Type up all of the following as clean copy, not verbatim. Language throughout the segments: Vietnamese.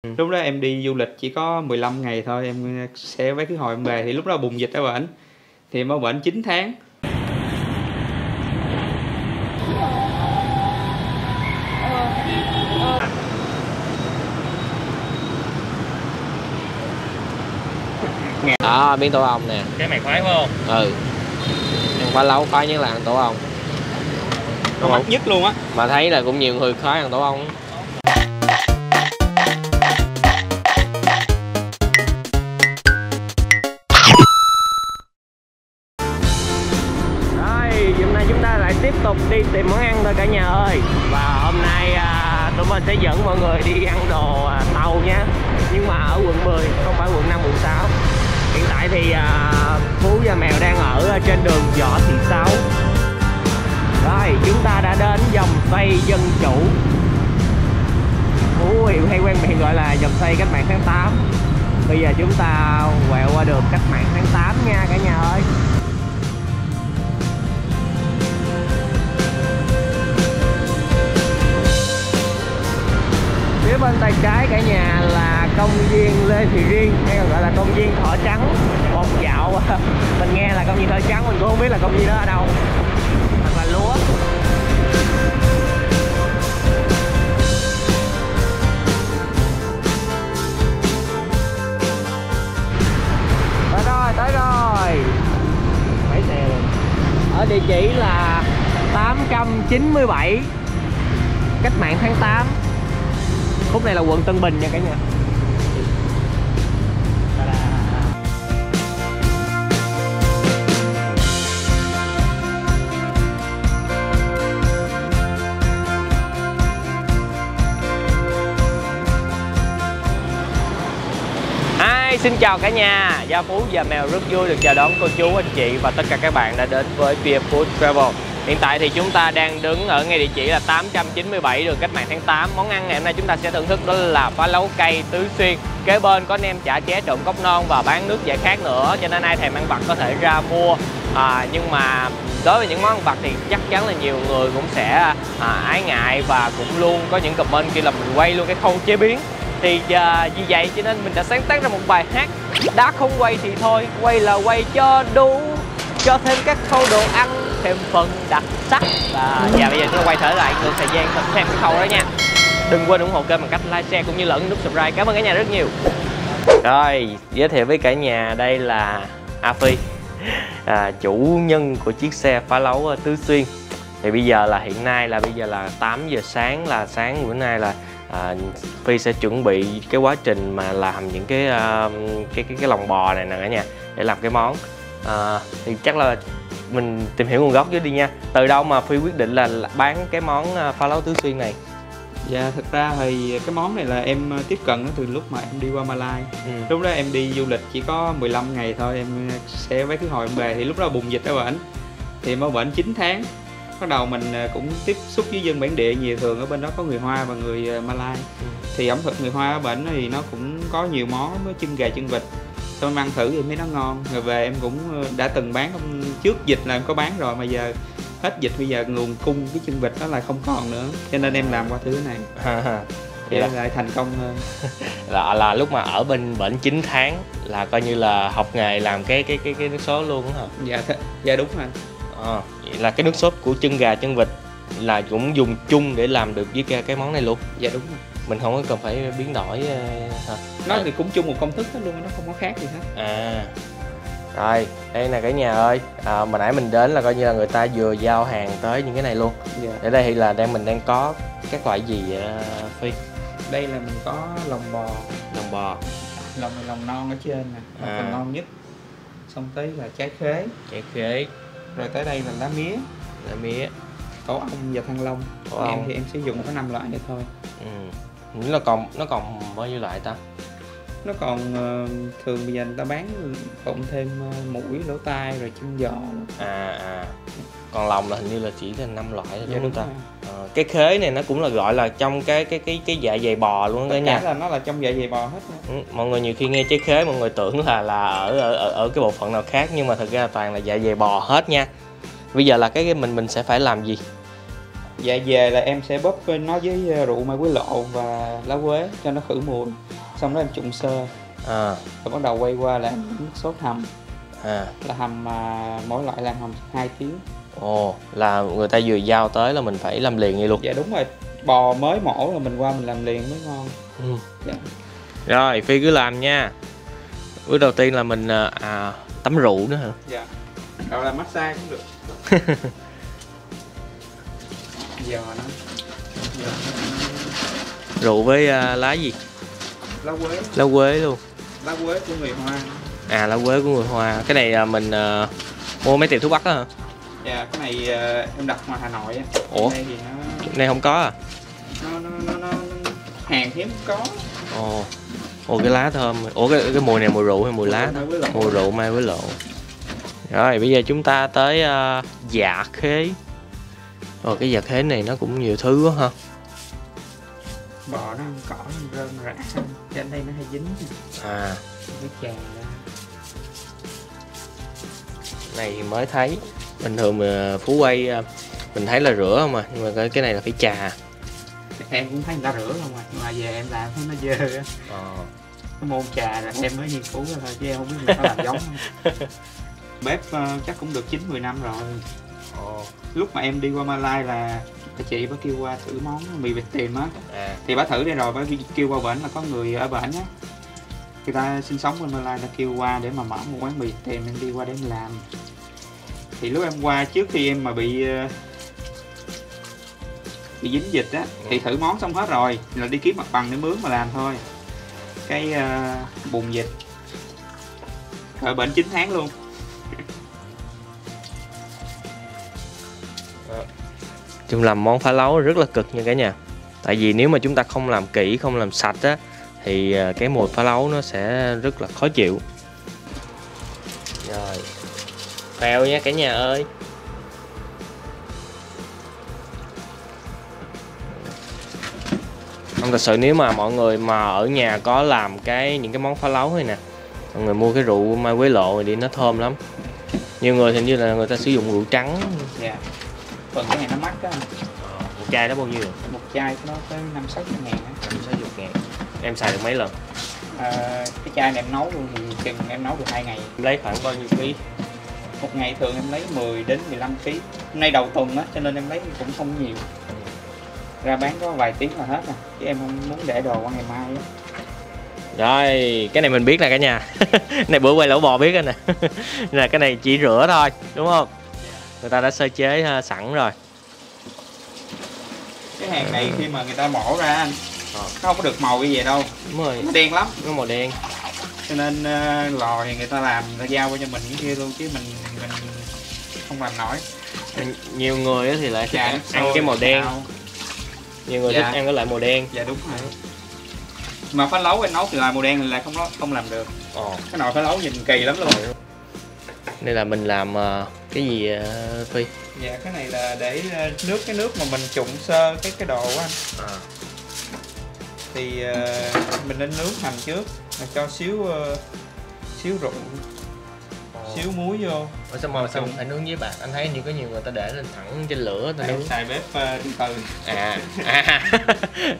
Lúc đó em đi du lịch chỉ có 15 ngày thôi, em xe vé khứ hồi em về thì lúc đó bùng dịch ở bển. Thì em ở bển 9 tháng. Đó, miếng tổ ong nè. Cái mày khoái phải không? Ừ. Ăn phá lấu khoái nhất là ăn tổ ong. Nó mắc nhất luôn á. Mà thấy là cũng nhiều người khoái ăn tổ ong. Rồi, hôm nay chúng ta lại tiếp tục đi tìm món ăn thôi cả nhà ơi. Và hôm nay tụi mình sẽ dẫn mọi người đi ăn đồ tàu nha. Nhưng mà ở quận 10, không phải quận 5, quận 6. Hiện tại thì Phú và Mèo đang ở trên đường Võ Thị Sáu. Rồi, chúng ta đã đến vòng xoay dân chủ. Phú hay quen miệng gọi là vòng xoay cách mạng tháng 8. Bây giờ chúng ta quẹo qua đường cách mạng tháng 8 nha cả nhà ơi. Phía bên tay trái cả nhà là công viên Lê Thị Riêng, hay còn gọi là công viên Thỏ Trắng. Một dạo mình nghe là công viên Thỏ Trắng, mình cũng không biết là công viên đó ở đâu. Thật là lúa. Tới rồi. Mấy xe luôn. Ở địa chỉ là 897 Cách mạng tháng 8. Khúc này là quận Tân Bình nha cả nhà. Xin chào cả nhà, Gia Phú và Mèo rất vui được chào đón cô chú, anh chị và tất cả các bạn đã đến với Via Food Travel. Hiện tại thì chúng ta đang đứng ở ngay địa chỉ là 897 đường Cách mạng tháng 8. Món ăn ngày hôm nay chúng ta sẽ thưởng thức đó là phá lấu cây Tứ Xuyên. Kế bên có nem chả ché trộn cốc non và bán nước giải khát nữa, cho nên ai thèm ăn vặt có thể ra mua. Nhưng mà đối với những món ăn vặt thì chắc chắn là nhiều người cũng sẽ ái ngại và cũng luôn có những comment kia là mình quay luôn cái khâu chế biến. Thì vì vậy cho nên mình đã sáng tác ra một bài hát đã không quay thì thôi, quay là quay cho đủ, cho thêm các khâu đồ ăn thêm phần đặc sắc. Và bây giờ chúng ta quay trở lại ngược thời gian thật xem cái khâu đó nha. Đừng quên ủng hộ kênh bằng cách like, share cũng như là ấn nút subscribe. Cảm ơn cả nhà rất nhiều. Rồi, giới thiệu với cả nhà đây là A Phi, chủ nhân của chiếc xe phá lấu Tứ Xuyên. Thì bây giờ là hiện nay là 8 giờ sáng, là sáng bữa nay là Phi sẽ chuẩn bị cái quá trình mà làm những cái lòng bò này nè cả nhà, để làm cái món. Thì chắc là mình tìm hiểu nguồn gốc trước đi nha. Từ đâu mà Phi quyết định là bán cái món phá lấu Tứ Xuyên này? Dạ, thực ra thì cái món này là em tiếp cận nó từ lúc mà em đi qua Malai. Lúc đó em đi du lịch chỉ có 15 ngày thôi, em xe vé khứ hồi em về thì lúc đó bùng dịch ở bển. Thì em ở bển 9 tháng. Bắt đầu mình cũng tiếp xúc với dân bản địa nhiều, thường ở bên đó có người Hoa và người Malai. Thì ẩm thực người Hoa ở bển thì nó cũng có nhiều món với chân gà chân vịt. Xong em ăn thử thì thấy nó ngon. Rồi về em cũng đã từng bán, trước dịch là em có bán rồi, mà giờ hết dịch bây giờ nguồn cung cái chân vịt đó là không còn nữa, cho nên em làm qua thứ này để lại thành công hơn. là lúc mà ở bên bển 9 tháng là coi như là học nghề làm cái nước sốt luôn hả? Dạ đúng rồi. Vậy là cái nước sốt của chân gà chân vịt là cũng dùng chung để làm được với cái món này luôn? Dạ đúng rồi. Mình không có cần phải biến đổi hả? Nó thì cũng chung một công thức hết luôn, nó không có khác gì hết. Rồi, đây nè cả nhà ơi, mà nãy mình đến là coi như là người ta vừa giao hàng tới những cái này luôn. Ở đây thì là mình đang có các loại gì Phi? Đây là mình có lòng bò. Lòng non ở trên nè, phần non nhất. Xong tới là trái khế. Rồi tới đây là lá mía, tổ ong và thanh long. Em thì em sử dụng có 5 loại này thôi. Nó còn bao nhiêu loại ta? Nó còn thường bây giờ người ta bán cộng thêm mũi, lỗ tai rồi chân giò. Còn lòng là hình như là chỉ là 5 loại thôi đúng không ta? Cái khế này nó cũng là gọi là trong cái dạ dày bò luôn đó nha. Tất cả là nó là trong dạ dày bò hết nha. Mọi người nhiều khi nghe trái khế mọi người tưởng là ở cái bộ phận nào khác, nhưng mà thực ra toàn là dạ dày bò hết nha. Bây giờ là cái mình sẽ phải làm gì? Dạ về là em sẽ bóp nó với rượu mai quế lộ và lá quế cho nó khử mùi. Xong đó em trụng sơ. Rồi bắt đầu quay qua là nước sốt hầm. Là hầm mỗi loại là hầm 2 tiếng. Ồ, là người ta vừa giao tới là mình phải làm liền vậy luôn. Dạ đúng rồi, bò mới mổ là mình qua mình làm liền mới ngon. Dạ. Rồi Phi cứ làm nha. Bước đầu tiên là mình tắm rượu nữa hả? Dạ. Rồi là massage cũng được. Giờ nó rượu với lá gì? Lá quế. Lá quế luôn. Lá quế của người Hoa. Lá quế của người Hoa. Cái này mình mua mấy tiệm thuốc bắc đó hả? Dạ, cái này em đặt ngoài Hà Nội á. Ủa? Đây thì này không có à? Nó hàng hiếm có. Ồ cái lá thơm. Ủa cái mùi này mùi rượu hay mùi lá? Mùi rượu mai quế lộ. Rồi bây giờ chúng ta tới dạ khế. Cái dạ khế này nó cũng nhiều thứ quá ha. Bò nó ăn cỏ rơm rạ, trên đây nó hay dính. Cái trà ra. Này thì mới thấy. Bình thường mà Phú quay mình thấy là rửa không nhưng mà cái này là phải trà. Em cũng thấy người ta rửa không nhưng mà về em làm thấy nó dơ á. Cái môn trà là em mới nghiên cứu ra thôi chứ em không biết người ta làm giống không. Bếp chắc cũng được 9-10 năm rồi. Lúc mà em đi qua Malai là chị bác kêu qua thử món mì vịt tiềm á. Thì bác thử đây rồi bác kêu qua bển là có người ở bển á, người ta sinh sống bên Malai, ta kêu qua để mà mở một quán mì vịt tiềm, em đi qua để em làm. Thì lúc em qua trước khi em mà bị dính dịch á thì thử món xong hết rồi là đi kiếm mặt bằng để mướn mà làm thôi. Cái bùng dịch ở bển 9 tháng luôn. Chung làm món phá lấu rất là cực nha cả nhà. Tại vì nếu mà chúng ta không làm kỹ, không làm sạch á thì cái mùi phá lấu nó sẽ rất là khó chịu. Rồi phèo nha cả nhà ơi. Không, thật sự nếu mà mọi người mà ở nhà có làm những cái món phá lấu này nè, mọi người mua cái rượu mai quế lộ này đi, nó thơm lắm. Nhiều người hình như là người ta sử dụng rượu trắng. Dạ. Phần cái này nó mắc á. Một chai đó bao nhiêu? Một chai nó tới 5-6 ngàn á. 5-60 ngàn. Em xài được mấy lần? Cái chai này em nấu luôn thì chừng em nấu được 2 ngày. Em lấy khoảng bao nhiêu ký? Một ngày thường em lấy 10 đến 15 kg. Hôm nay đầu tuần á cho nên em lấy cũng không nhiều. Ra bán có vài tiếng là hết nè, chứ em không muốn để đồ qua ngày mai á. Rồi, cái này mình biết nè cả nhà. Này bữa quay lẩu bò biết rồi nè. Là cái này chỉ rửa thôi, đúng không? Người ta đã sơ chế sẵn rồi. Cái hàng này khi mà người ta mổ ra anh, nó không có được màu như vậy đâu. Đúng rồi. Nó đen lắm. Nó màu đen. Cho nên lò thì người ta làm, người ta giao qua cho mình cái kia luôn chứ mình không làm nổi. Nhiều người thì lại thích ăn cái màu đen. Nhiều người thích ăn cái loại màu đen. Dạ đúng rồi. Mà phá lấu anh nấu từ loại màu đen thì lại không làm được. Cái nồi phá lấu nhìn kỳ lắm luôn. Đây là mình làm cái gì Phi? Dạ cái này là để cái nước mà mình trụng sơ cái đồ á anh. Thì mình nên nướng hành trước, mình cho xíu rượu, xíu muối vô. Sao mà sao phải nướng với bạn? Anh thấy như có nhiều người ta để lên thẳng trên lửa ta nướng. Xài bếp từ từ.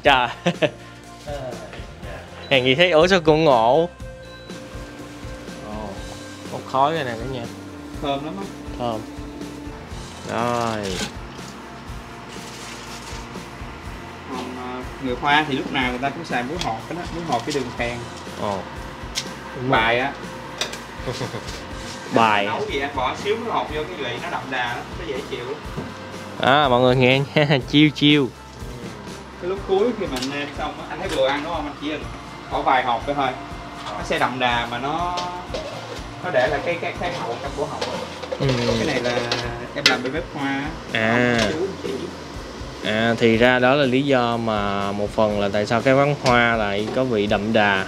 Trời. Hàng gì thấy ủa sao cũng ngộ. Bốc khói rồi nè cả nhà. Thơm lắm á. Thơm. Rồi. Còn người Hoa thì lúc nào người ta cũng xài muối hột đó, muối hột cái đường phèn. Bài á. Bài. Nấu gì anh bỏ xíu muối hột vô cái vị nó đậm đà lắm, nó dễ chịu lắm. Mọi người nghe nha, chiêu. Cái lúc cuối khi mình nêm xong á, anh thấy vừa ăn đúng không, anh chỉ bỏ vài hột thôi, nó sẽ đậm đà mà nó để lại cái hậu trong của hột. Cái này là em làm bên bếp Hoa á. Thì ra đó là lý do mà một phần là tại sao cái quán Hoa lại có vị đậm đà.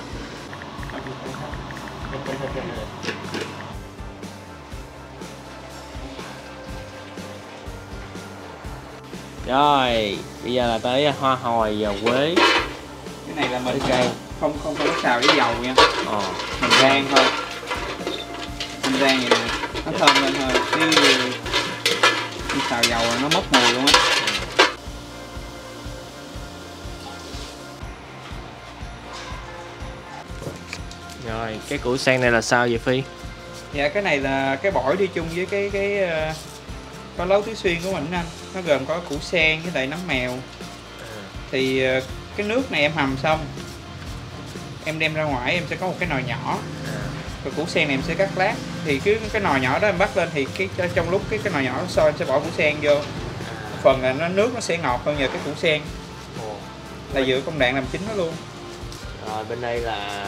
Rồi, bây giờ là tới hoa hồi và quế. Cái này là mình không có xào với dầu nha. Mình rang thôi. Mình rang vậy nè, nó thơm lên thôi. Chứ xào dầu là nó mất mùi luôn á. Rồi cái củ sen này là sao vậy Phi? Dạ cái này là cái bổi đi chung với cái có lấu tứ xuyên của mình anh. Nó gồm có củ sen với lại nấm mèo. Thì cái nước này em hầm xong, em đem ra ngoài em sẽ có một cái nồi nhỏ. Rồi củ sen này em sẽ cắt lát. Thì cái nồi nhỏ đó em bắt lên thì trong lúc cái nồi nhỏ nó sôi em sẽ bỏ củ sen vô. Phần là nước nó sẽ ngọt hơn nhờ cái củ sen. Là dựa công đoạn làm chính nó luôn. Rồi bên đây là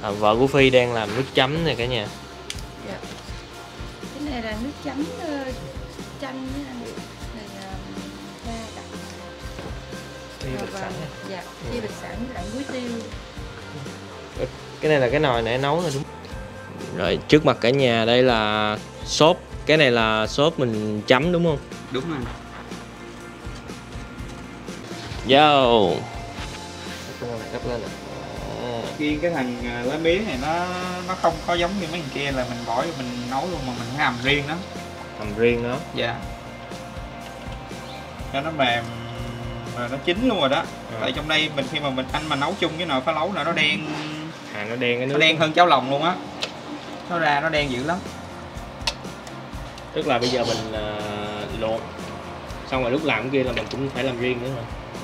vợ của Phi đang làm nước chấm này cả nhà. Dạ. Cái này là nước chấm chanh với này ga đặc. Tiêu bịch sẵn. Dạ, tiêu bịch sẵn với lại muối tiêu. Cái này là cái nồi nãy nấu rồi đúng. Rồi trước mặt cả nhà đây là sốt. Cái này là sốt mình chấm đúng không? Đúng rồi. Vô. Riêng cái thằng lá mía này nó không có giống như mấy thằng kia là mình bỏ vô mình nấu luôn, mà mình hầm riêng đó. Hầm riêng đó. Dạ. Cho nó mềm rồi nó chín luôn rồi đó. Tại trong đây mình khi mà anh mà nấu chung với nồi phá lấu là nó đen. Nó đen cái nước. Nó đen hơn cháo lòng luôn á. Nó ra nó đen dữ lắm. Tức là bây giờ mình luộc xong rồi lúc làm cái kia là mình cũng phải làm riêng nữa mà.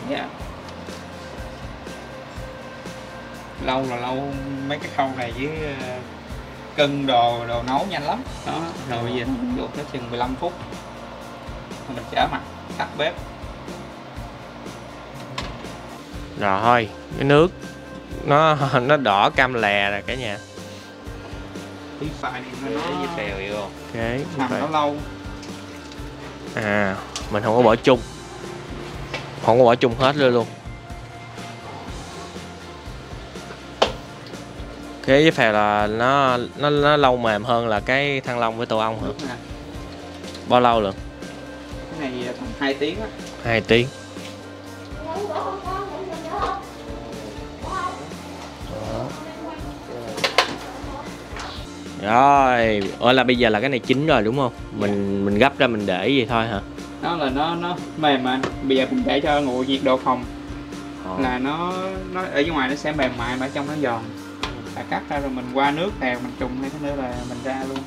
Dạ. Lâu mấy cái khâu này với cân đồ nấu nhanh lắm đó. Rồi bây giờ luộc nó chừng 15 phút rồi mình trở mặt tắt bếp. Rồi cái nước nó đỏ cam lè rồi cả nhà. Tí phải này nó với phèo vô. Ok. Hầm nó lâu. À mình không có bỏ chung. Không có bỏ chung hết luôn. Cái với phèo là nó lâu mềm hơn là cái thanh long với tổ ong hả? Bao lâu rồi? Cái này tầm 2 tiếng á. 2 tiếng. Rồi, là bây giờ là cái này chín rồi đúng không? Mình gấp ra mình để vậy thôi hả? Đó là nó mềm mà. Bây giờ mình để cho nguội nhiệt độ phòng. Là nó ở dưới ngoài nó sẽ mềm mại mà ở trong nó giòn. Là cắt ra rồi mình qua nước theo mình trùng hay cái nữa là mình ra luôn.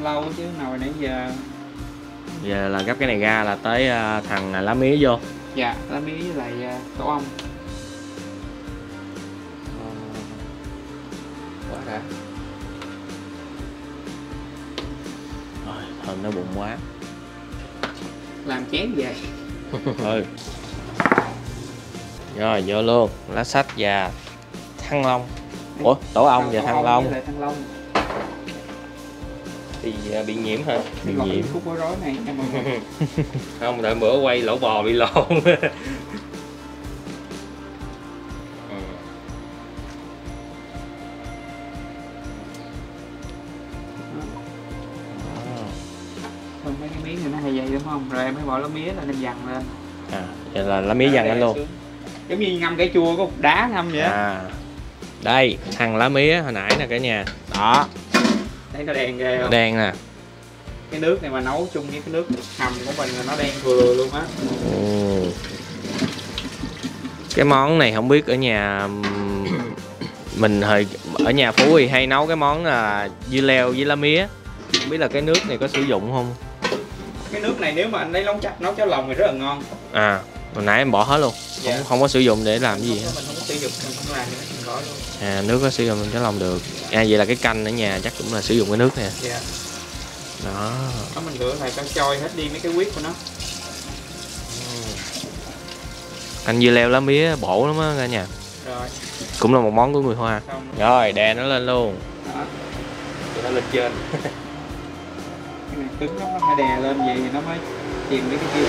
Lâu chứ nồi nãy giờ. Giờ là gấp cái này ra là tới thằng lá mía vô. Dạ, lá mía với lại tổ ong. Quá đã. Rồi, thơm nó bụng quá. Làm chén về. Ừ. Rồi vô luôn lá sách và thăng long. Ủa tổ ong và thăng long. Thì bị nhiễm hả? Bị nhiễm. Khúc bối rối này nha mọi người. Không, đợi bữa quay lẩu bò bị lộn. Mấy cái miếng này nó hay vậy đúng không? Rồi em mới bỏ lá mía là em dằn lên. À, vậy là lá mía dằn lên luôn. Giống như ngâm cải chua có một đá ngâm vậy. À. Đây, thằng lá mía hồi nãy nè cả nhà. Đó. Thấy nó đen ghê không? Đen nè. Cái nước này mà nấu chung với cái nước hầm của mình là nó đen vừa luôn á. Cái món này không biết ở nhà mình hồi ở nhà Phú thì hay nấu cái món là dưa leo với lá mía. Không biết là cái nước này có sử dụng không? Cái nước này nếu mà anh lấy lóng chặt nấu cháo lòng thì rất là ngon. À, hồi nãy em bỏ hết luôn. Dạ. Không có sử dụng để làm gì hết. Mình không có sử dụng, mình không làm gì hết, mình bỏ luôn. À, nước có sử dụng cháo lòng được. À, vậy là cái canh ở nhà chắc cũng là sử dụng cái nước nè. Dạ. Đó. Đó mình rửa lại cho trôi hết đi mấy cái huyết của nó. Canh dưa leo lá mía bổ lắm á cả nhà. Rồi. Cũng là một món của người Hoa. Xong. Rồi, đè nó lên luôn. Đó. Để nó lên trên. Cái này cứng lắm, nó phải đè lên vậy thì nó mới chìm mấy cái kia.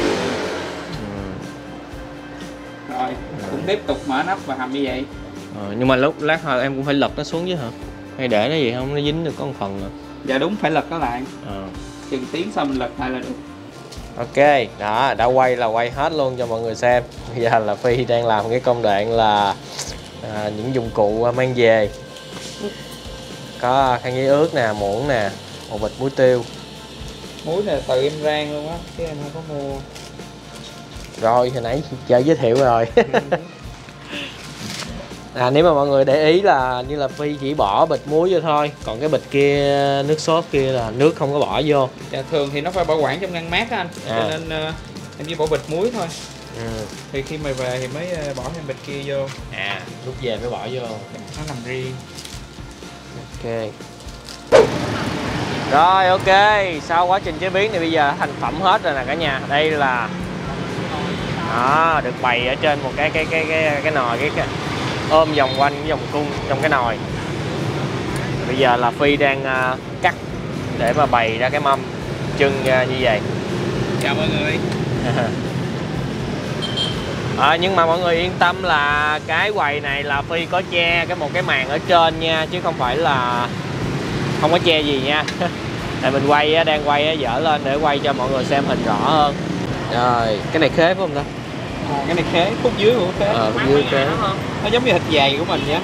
Rồi, cũng tiếp tục mở nắp và hầm như vậy. Nhưng mà lát hồi em cũng phải lật nó xuống chứ hả? Hay để nó vậy không? Nó dính được có một phần rồi. Dạ đúng, phải lật nó lại. Chừng tiếng sau mình lật lại là được. Ok, đó, đã quay là quay hết luôn cho mọi người xem. Bây giờ là Phi đang làm cái công đoạn là những dụng cụ mang về. Có khăn giấy ướt nè, muỗng nè, một bịch muối tiêu. Muối là tự em rang luôn á, chứ em không có mua. Rồi, hồi nãy chị giới thiệu rồi. Nếu mà mọi người để ý là như là Phi chỉ bỏ bịch muối vô thôi, còn cái bịch kia nước sốt kia là nước không có bỏ vô. Dạ, thường thì nó phải bảo quản trong ngăn mát á anh, cho nên em chỉ bỏ bịch muối thôi. Thì khi mà về thì mới bỏ thêm bịch kia vô. Lúc về mới bỏ vô. Nó nằm riêng. Ok. Rồi ok, sau quá trình chế biến thì bây giờ thành phẩm hết rồi nè cả nhà. Đây là được bày ở trên một cái nồi, cái ôm vòng quanh cái vòng cung trong cái nồi. Bây giờ là Phi đang cắt để mà bày ra cái mâm trưng như vậy. Chào mọi người. Nhưng mà mọi người yên tâm là cái quầy này là Phi có che một cái màn ở trên nha, chứ không phải là không có che gì nha. Tại mình đang quay dở lên để quay cho mọi người xem hình rõ hơn. Rồi, cái này khế phải không ta? Cái này khế, khúc dưới của khế. Khúc dưới khế. Nó giống như thịt dày của mình vậy.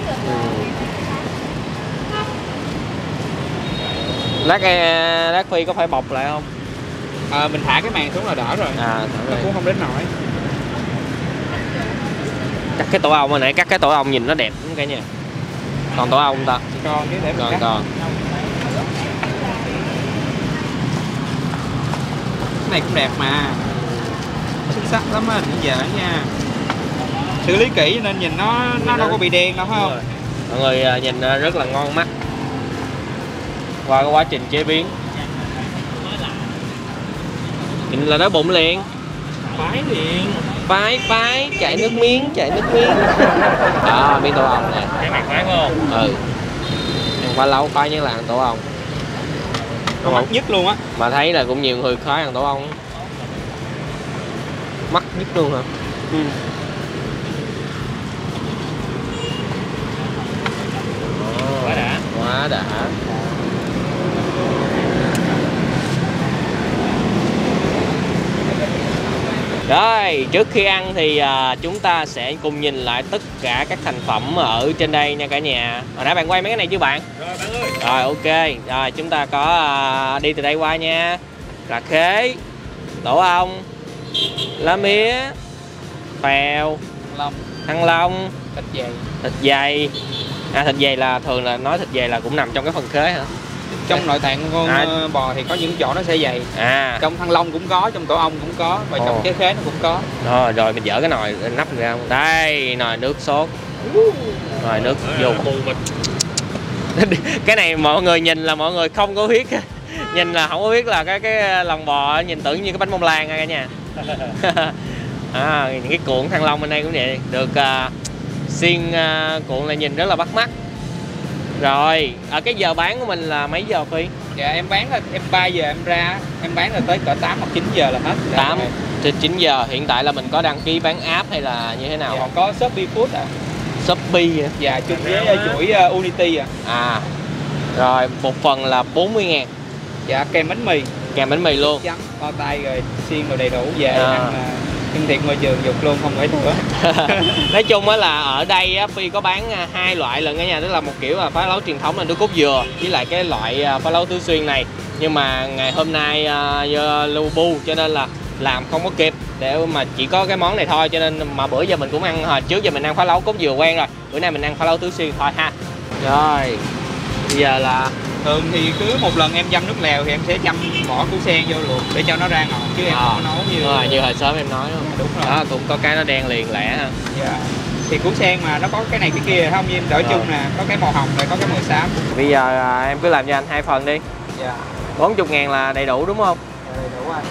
Lát Phi có phải bọc lại không? Mình thả cái màn xuống là đỡ rồi. Nó cũng không đến nổi. Cắt cái tổ ong hồi nãy, cắt cái tổ ong nhìn nó đẹp lắm cả nhà. Còn tổ ong ta? Còn chứ, để mình cắt. Còn. Cái này cũng đẹp mà. Xuất sắc lắm á, dễ nha. Xử lý kỹ nên nhìn nó đâu có bị đen đâu phải không? Mọi người nhìn rất là ngon mắt qua cái quá trình chế biến. Nhìn là đói bụng liền. Phái liền. Phái chảy nước miếng. Miếng tổ ong nè. Cái này phái phải không? Ăn phá lấu khoái nhất là ăn tổ ong. Nó mắc nhất luôn á. Mà thấy là cũng nhiều người khoái ăn tổ ong. Mắc nhất luôn hả? Quá đã. Rồi, trước khi ăn thì chúng ta sẽ cùng nhìn lại tất cả các thành phẩm ở trên đây nha cả nhà. Hồi nãy bạn quay mấy cái này chưa bạn? Rồi bạn ơi. Rồi ok, rồi chúng ta có đi từ đây qua nha. Là khế, tổ ong, lá mía, phèo, thăng long, thịt dày. Thịt dày là thường là nói thịt dày là cũng nằm trong cái phần khế hả? Trong nội tạng con bò thì có những chỗ nó sẽ dày. Trong thăng long cũng có, trong tổ ong cũng có, và trong cái khế nó cũng có. Rồi mình dỡ cái nồi nắp ra. Đây, nồi nước sốt. Rồi nước dùng. Cái này mọi người nhìn là mọi người không có biết. Nhìn là không có biết là cái lòng bò nhìn tưởng như cái bánh bông lan cả nhà. Những cái cuộn thăng long bên đây cũng vậy, được xiên cuộn là nhìn rất là bắt mắt. Rồi, ở cái giờ bán của mình là mấy giờ Phi? Dạ em bán là 3 giờ em ra, em bán là tới cỡ 8 hoặc 9 giờ là hết. 8 đến 9 giờ. Hiện tại là mình có đăng ký bán app hay là như thế nào không? Có Shopee Food Shopee hả? Dạ, chung với chuỗi Unity Rồi, một phần là 40.000. Dạ, kèm bánh mì. Kèm bánh mì luôn. Trắng, kho tay rồi xiên rồi đầy đủ về ăn thân thiện môi trường dục luôn, không phải nữa. Nói chung á là ở đây á, Phi có bán hai loại lần cả nhà, tức là một kiểu là phá lấu truyền thống là nước cốt dừa với lại cái loại phá lấu tứ xuyên này. Nhưng mà ngày hôm nay do lưu bu cho nên là làm không có kịp để mà chỉ có cái món này thôi, cho nên mà bữa giờ mình cũng ăn hồi trước giờ mình ăn phá lấu cốt dừa quen rồi, bữa nay mình ăn phá lấu tứ xuyên thôi ha. Rồi bây giờ là thường thì cứ một lần em chăm nước lèo thì em sẽ chăm bỏ củ sen vô luộc để cho nó ra ngọt, chứ em không có nấu như hồi sớm em nói luôn. Đúng rồi. Cũng có cái nó đen liền lẻ ha. Dạ. Thì củ sen mà nó có cái này cái kia không, như em đỡ chung nè, có cái màu hồng rồi có cái màu xám. Bây giờ em cứ làm cho anh 2 phần đi. Dạ. 40.000 là đầy đủ đúng không? Dạ, đầy đủ anh.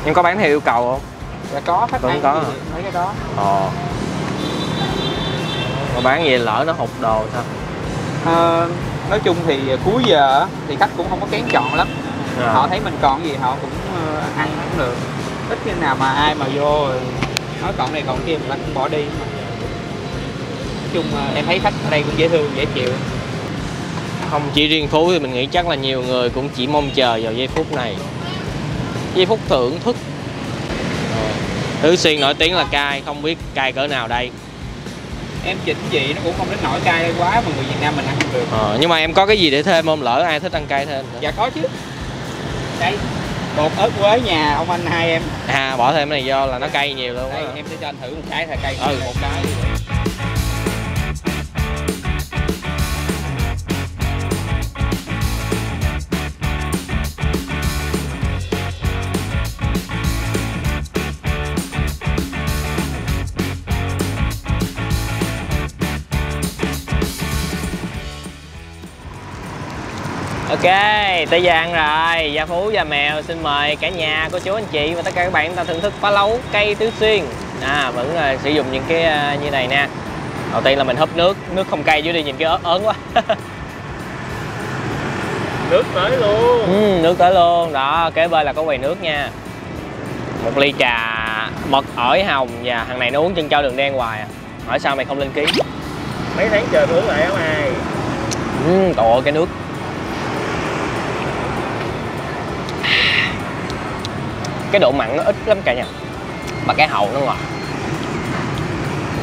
Em có bán theo yêu cầu không? Dạ có, khách cũng có mấy cái đó. Mà bán gì lỡ nó hụt đồ sao? Nói chung thì cuối giờ thì khách cũng không có kén chọn lắm. Họ thấy mình còn gì họ cũng ăn cũng được. Ít khi nào mà ai mà vô rồi nói còn này còn kia mình cũng bỏ đi. Nói chung em thấy khách ở đây cũng dễ thương, dễ chịu. Không chỉ riêng Phú thì mình nghĩ chắc là nhiều người cũng chỉ mong chờ vào giây phút này, giây phút thưởng thức. Tứ xuyên nổi tiếng là cay, không biết cay cỡ nào đây. em chỉnh vị nó cũng không đến nổi cay quá mà người Việt Nam mình ăn không được. Nhưng mà em có cái gì để thêm không, lỡ ai thích ăn cay thêm? Dạ có chứ. Đây, bột ớt quế nhà ông anh hai em. Bỏ thêm cái này do là nó cay nhiều luôn á. Em sẽ cho anh thử một cái thà cay. Một cái. Ok, tới giờ ăn rồi. Gia Phú, Gia Mèo xin mời cả nhà, cô chú, anh chị và tất cả các bạn chúng ta thưởng thức phá lấu cây Tứ Xuyên. Vẫn sử dụng những cái như này nè. Đầu tiên là mình húp nước không cay dưới đi, nhìn cái ớn quá. Nước tới luôn. Nước tới luôn. Đó, kế bên là có quầy nước nha. Một ly trà mật ổi hồng, và thằng này nó uống chân trâu đường đen hoài à. Hỏi sao mày không lên ký? Mấy tháng trời uống lại không ai. Trời ơi, cái nước cái độ mặn nó ít lắm cả nhà, mà cái hậu nó ngọt,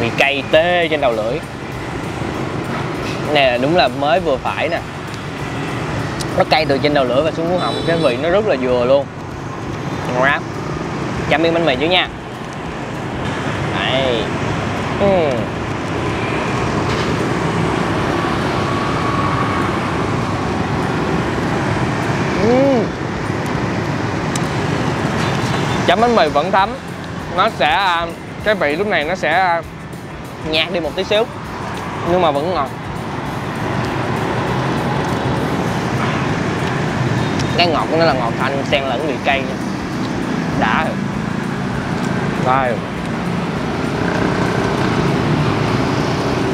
mì cay tê trên đầu lưỡi. Cái này là đúng là mới vừa phải nè, nó cay từ trên đầu lưỡi và xuống cuống họng, cái vị nó rất là vừa luôn. Ngon. Chạm miếng bánh mì chứ nha. Đây. Chấm bánh mì vẫn thấm, nó sẽ cái vị lúc này nó sẽ nhạt đi một tí xíu nhưng mà vẫn ngọt. Cái ngọt của nó là ngọt thanh xen lẫn vị cay nha. Đã rồi.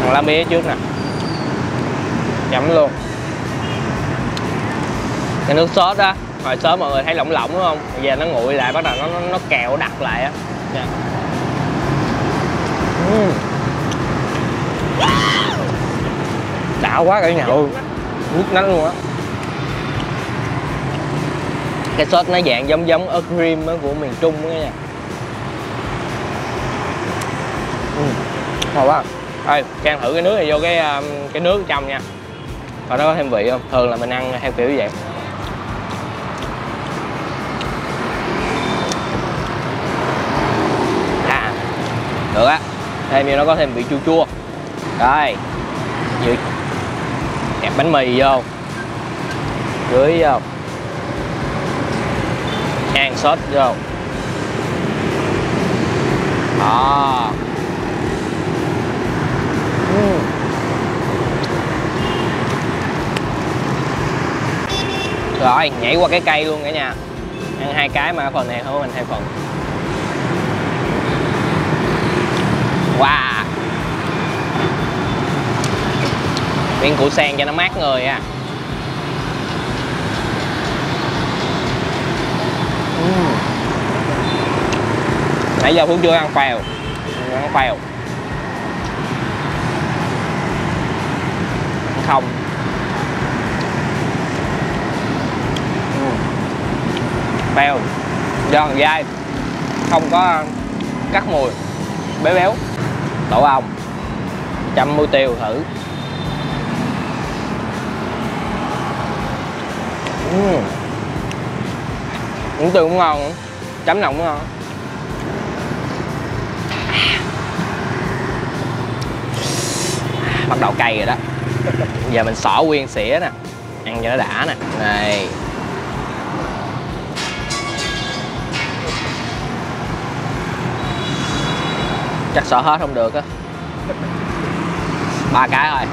Thằng lá mía trước nè, chấm luôn. Cái nước sốt á, hồi sớm mọi người thấy lỏng lỏng đúng không? Bây giờ nó nguội lại, bắt đầu nó kẹo đặc lại á. Đã quá cả nhà ơi, nước nánh luôn á. Cái sốt nó dạng giống ớt cream của miền Trung đó nha. Ngon quá. Thôi, Trang thử cái nước này vô cái nước trong nha. Coi nó có thêm vị không? Thường là mình ăn theo kiểu như vậy. Được á, thêm như nó có thêm vị chua chua. Rồi, kẹp bánh mì vô, rưới vô, ăn sốt vô. Đó. Rồi, nhảy qua cái cây luôn cả nhà. Ăn hai cái mà phần này không mình hai phần. Wow. Miếng củ sen cho nó mát người à. Nãy giờ Phú chưa ăn phèo. Ăn phèo. Không. Phèo giòn dai, không có cắt mùi, béo béo. Tổ ong chấm muối tiêu thử. Muối tiêu cũng ngon, chấm lòng cũng ngon. Bắt đầu cay rồi đó. Giờ mình xỏ nguyên xỉa nè, ăn cho nó đã nè. Này. Chắc sợ hết không được á. 3 cái thôi.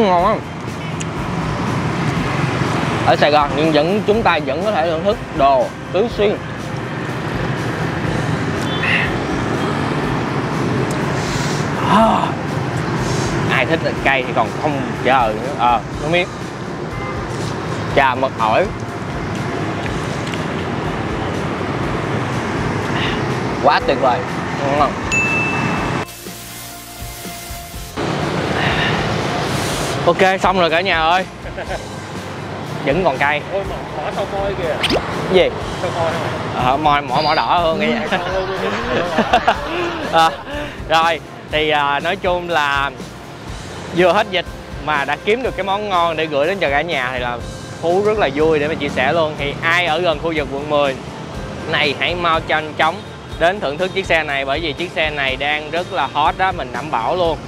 Ngon lắm. Ở Sài Gòn nhưng chúng ta vẫn có thể thưởng thức đồ Tứ Xuyên. Ai thích thịt cay thì còn không chờ nữa. Nó miếng trà mật ổi. Quá tuyệt vời. Ngon không? Ok, xong rồi cả nhà ơi. vẫn còn cay. Ôi mỏ sâu môi kìa. Cái gì? Sâu môi thôi. Mỏ đỏ hơn cái rồi thì nói chung là vừa hết dịch mà đã kiếm được cái món ngon để gửi đến cho cả nhà thì là Phú rất là vui để mà chia sẻ luôn. Thì ai ở gần khu vực quận 10 này hãy mau nhanh chóng đến thưởng thức chiếc xe này, bởi vì chiếc xe này đang rất là hot đó, mình đảm bảo luôn.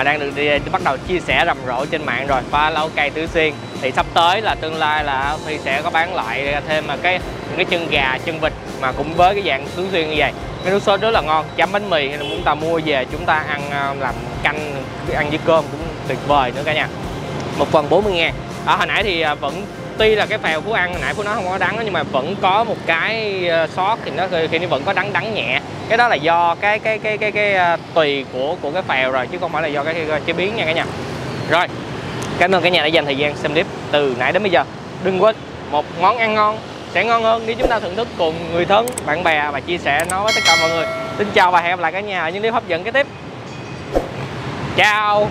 Đang được bắt đầu chia sẻ rầm rộ trên mạng rồi. Pha lau cây Tứ Xuyên thì sắp tới là tương lai là Phi sẽ có bán lại thêm mà những cái chân gà, chân vịt mà cũng với cái dạng Tứ Xuyên như vậy. Cái nước sốt rất là ngon, chấm bánh mì hay là chúng ta mua về chúng ta ăn làm canh, ăn với cơm cũng tuyệt vời nữa cả nhà. Một phần 40.000. Hồi nãy thì vẫn tuy là cái phèo Phú ăn hồi nãy Phú nói không có đắng nhưng mà vẫn có một cái sót thì nó vẫn có đắng nhẹ. Cái đó là do cái tùy của cái phèo rồi chứ không phải là do cái chế biến nha cả nhà. Rồi, cảm ơn cả nhà đã dành thời gian xem clip từ nãy đến bây giờ. Đừng quên một món ăn ngon sẽ ngon hơn nếu chúng ta thưởng thức cùng người thân, bạn bè và chia sẻ nó với tất cả mọi người. Xin chào và hẹn gặp lại cả nhà ở những clip hấp dẫn kế tiếp. Chào.